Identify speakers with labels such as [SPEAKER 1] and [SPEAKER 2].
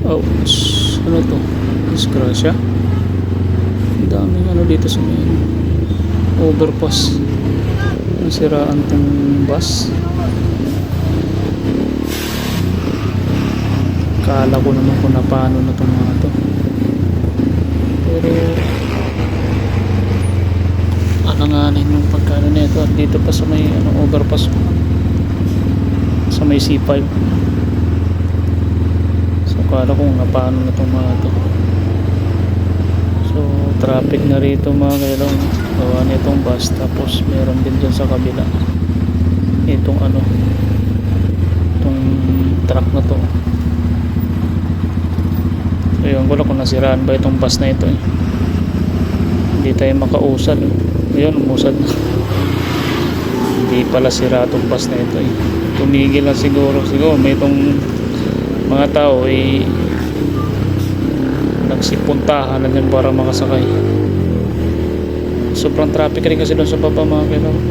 [SPEAKER 1] Ouch, ano to? Disgrasya. Ang daming ano dito sa may overpass. Nasiraan tong bus. Kala ko naman kung na paano na itong mga to, pero alanganin yung pagkano nito. At dito pa sa may overpass sa may C5. So kala ko na paano na itong mga to. So traffic na rito mga kailang gawa nitong bus. Tapos meron din dyan sa kabila itong itong truck na to. Ayun ko lang kung nasiraan ba itong bus na ito eh. Hindi tayo makausad. Ayun, umusad na. Hindi pala sira itong bus na ito eh. Tumigil na siguro may itong mga tao eh nagsipuntahan na din para makasakay. Sobrang traffic rin kasi doon sa baba mga kailangan.